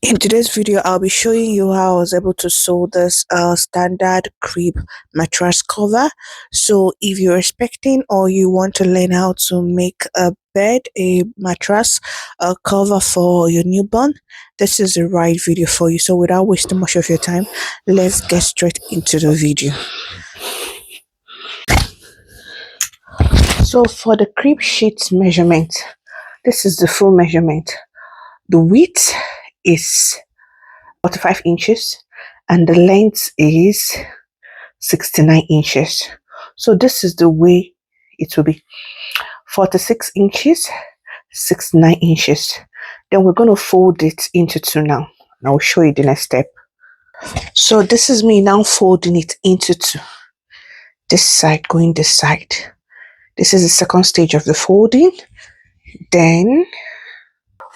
In today's video, I'll be showing you how I was able to sew this standard crib mattress cover. So if you're expecting or you want to learn how to make a bed, a mattress, a cover for your newborn, this is the right video for you. So without wasting much of your time, let's get straight into the video. So for the crib sheet measurement, this is the full measurement. The width is 45 inches and the length is 69 inches. So this is the way it will be: 46 inches, 69 inches. Then we're going to fold it into two now, and I'll show you the next step. So this is me now folding it into two, this side going this side. This is the second stage of the folding. Then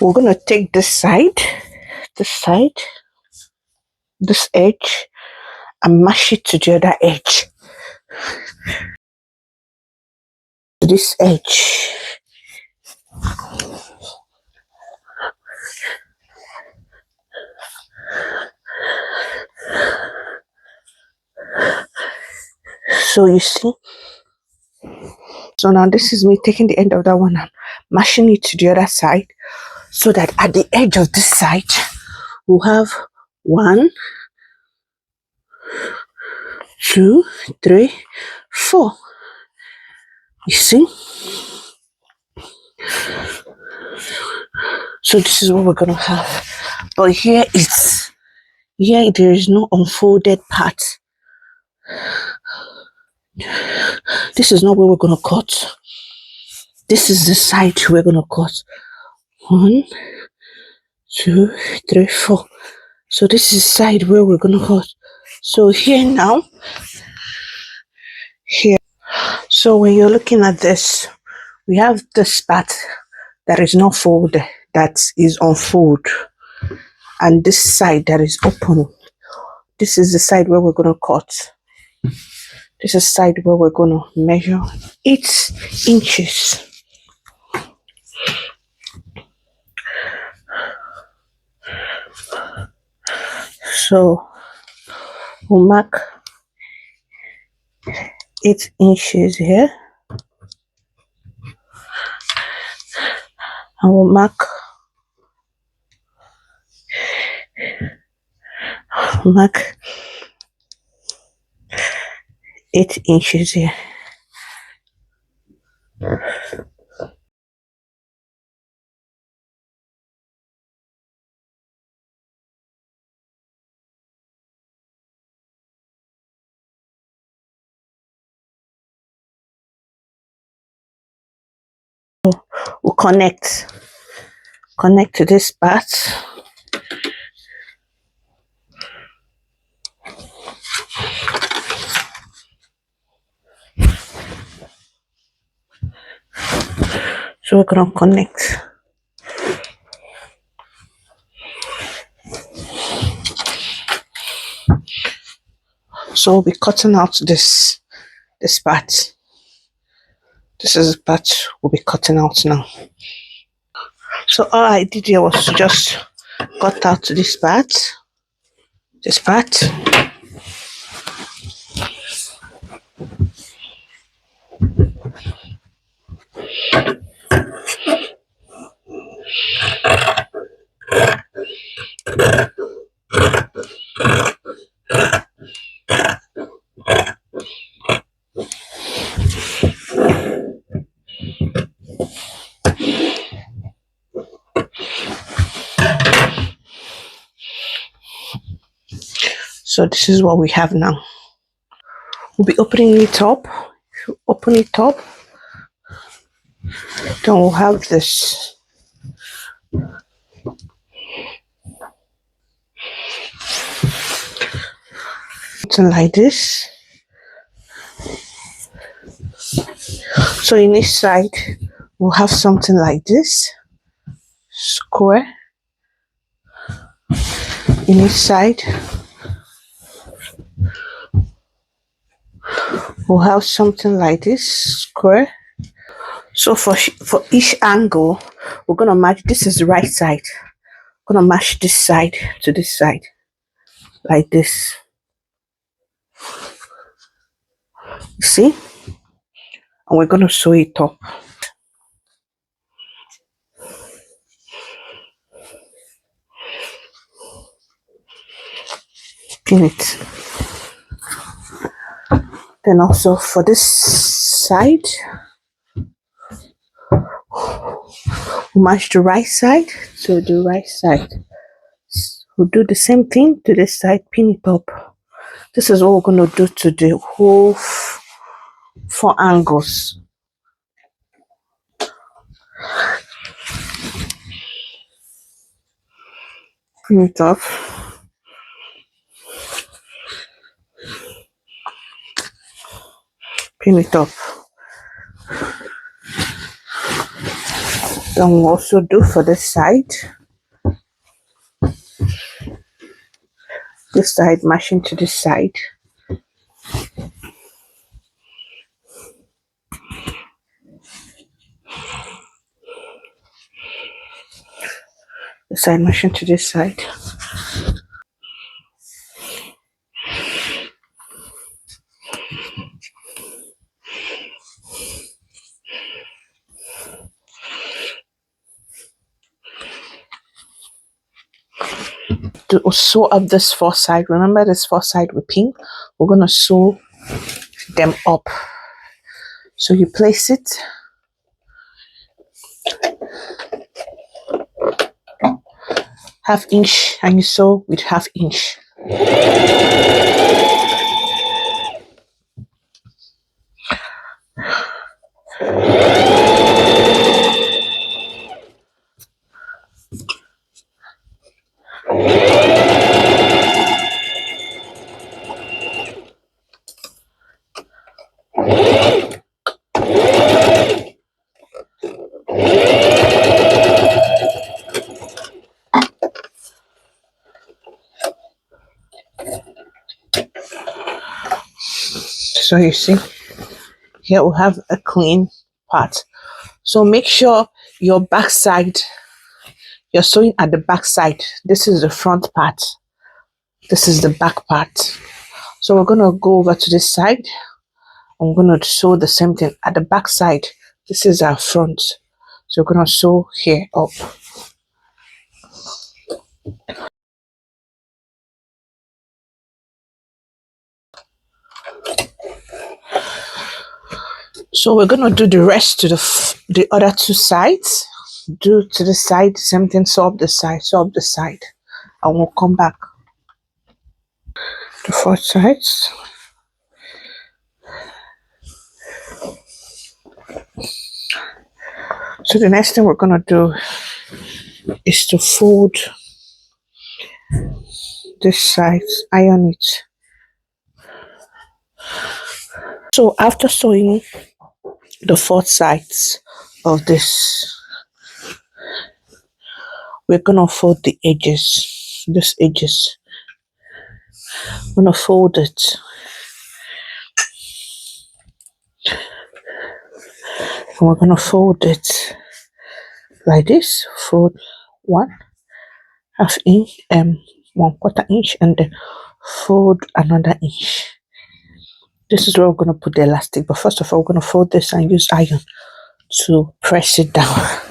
we're going to take this side, this edge, and mash it to the other edge, to this edge. So you see, so now this is me taking the end of that one and mashing it to the other side, so that at the edge of this side we'll have 1, 2, 3, 4. You see? So this is what we're gonna have. But here there is no unfolded part. This is not where we're gonna cut. This is the side we're gonna cut. 1, 2, 3, 4. So this is the side where we're gonna cut. So here now, here. So when you're looking at this, we have this part that is not folded, that is unfold, and this side that is open. This is the side where we're gonna cut. This is the side where we're gonna measure 8 inches. So we'll mark 8 inches here, and we'll mark 8 inches here. We'll connect to this part. So we're gonna connect. So we'll be cutting out this part. This is the part we'll be cutting out now. So all I did here was to just cut out this part. So this is what we have now. We'll be opening it up. Open it up. Then we'll have this. Something like this. So in each side, we'll have something like this, square. In each side, we'll have something like this, square. So for each angle, we're gonna match. This is the right side. Gonna mash this side to this side like this. You see? And we're gonna sew it up. Pin it. Then also for this side, match the right side to the right side. We'll do the same thing to this side, pin it up. This is what we're going to do to the whole four angles. Pin it up. Pin it up. Then we'll also do for this side. This side mashing to this side. This side mashing to this side. To sew up this four side, remember this four side with pink, we're going to sew them up. So you place it half inch and you sew with half inch. So you see, here we have a clean part. So make sure your back side, you're sewing at the back side. This is the front part. This is the back part. So we're going to go over to this side. I'm going to sew the same thing at the back side. This is our front. So we're going to sew here up. So we're going to do the rest to the other two sides. Do to the side, same thing, sew up the side, and we'll come back. The four sides. So the next thing we're going to do is to fold this side, iron it. So after sewing the four sides of this, we're gonna fold the edges, these edges. I'm gonna fold it. And we're gonna fold it like this. Fold one half inch and 1/4 inch, and then fold another inch. This is where we're gonna put the elastic, but first of all, we're gonna fold this and use iron to press it down.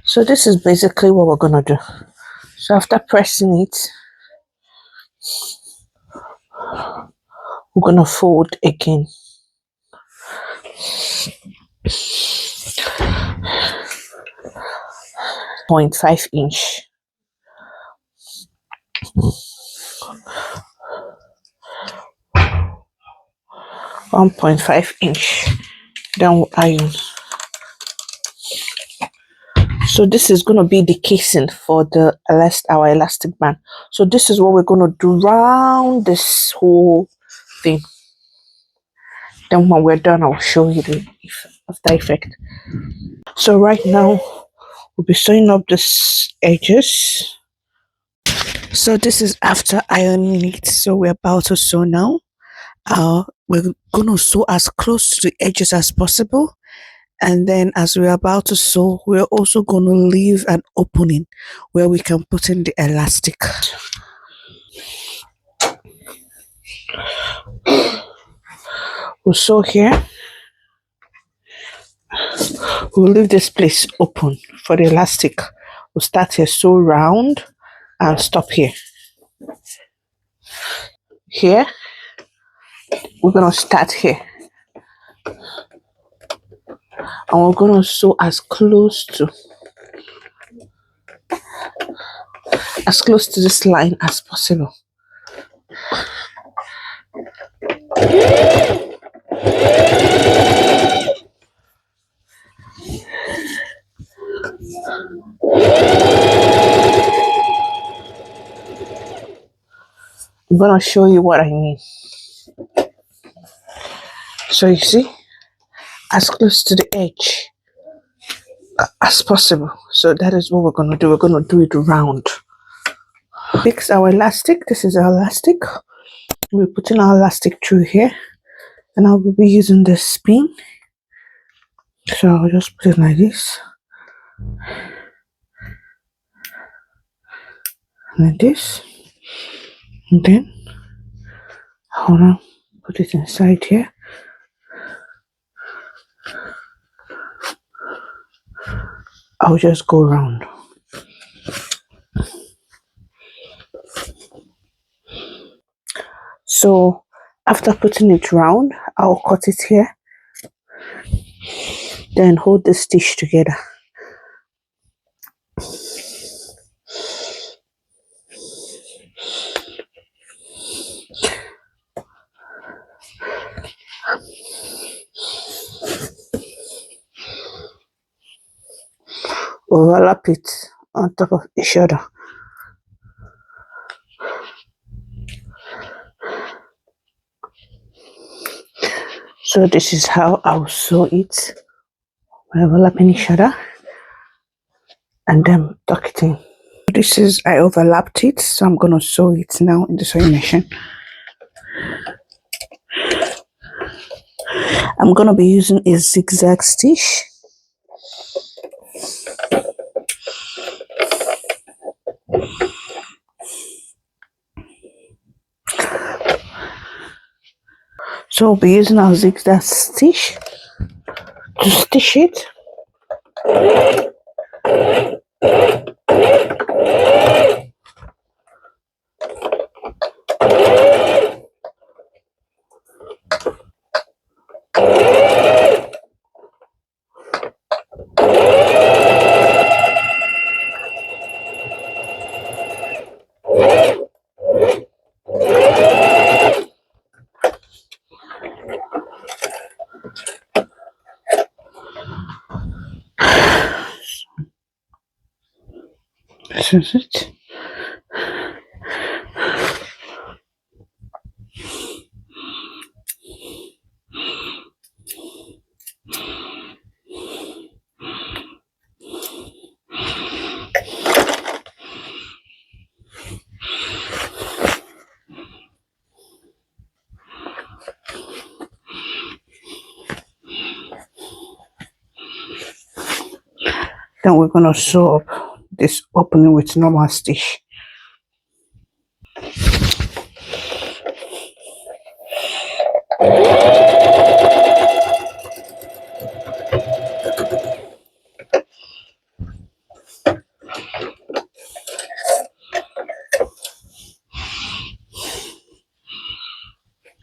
So this is basically what we're gonna do. So after pressing it, we're gonna fold again. 0.5 inch. 1.5 inch. Then we'll iron. So this is going to be the casing for the our elastic band. So this is what we're going to do round this whole thing. Then when we're done, I'll show you the after effect. So right now we'll be sewing up this edges. So this is after ironing it. So we're about to sew now. We're going to sew as close to the edges as possible. And then as we're about to sew, we're also going to leave an opening where we can put in the elastic. We'll sew here. We'll leave this place open for the elastic. We'll start here, sew round and stop here. Here, we're going to start here. And we're going to sew as close to this line as possible. I'm going to show you what I mean. So you see, as close to the edge as possible. So that is what we're going to do. We're going to do it round. Fix our elastic. This is our elastic. We're putting our elastic through here, and I will be using the spin. So I'll just put it like this, like this, and then I'll now put it inside here. I'll just go round. So after putting it round, I'll cut it here, then hold the stitch together. Overlap it on top of each other. So this is how I'll sew it. Overlapping each other and then tuck it in. This is, I overlapped it, so I'm going to sew it now in the sewing machine. I'm going to be using a zigzag stitch. So we'll be using our zigzag stitch to stitch it. This is it. Then we're going to sew up this opening with normal stitch.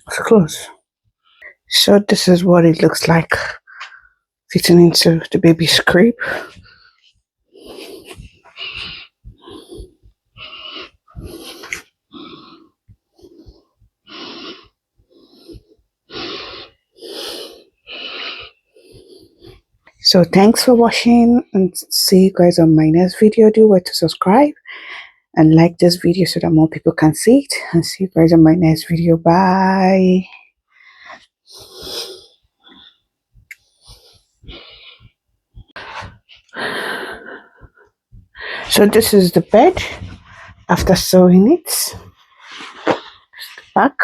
It's close. So this is what it looks like fitting into the baby's crib. So thanks for watching, and see you guys on my next video. Do wait to subscribe and like this video so that more people can see it, and see you guys on my next video. Bye. So this is the bed after sewing it back.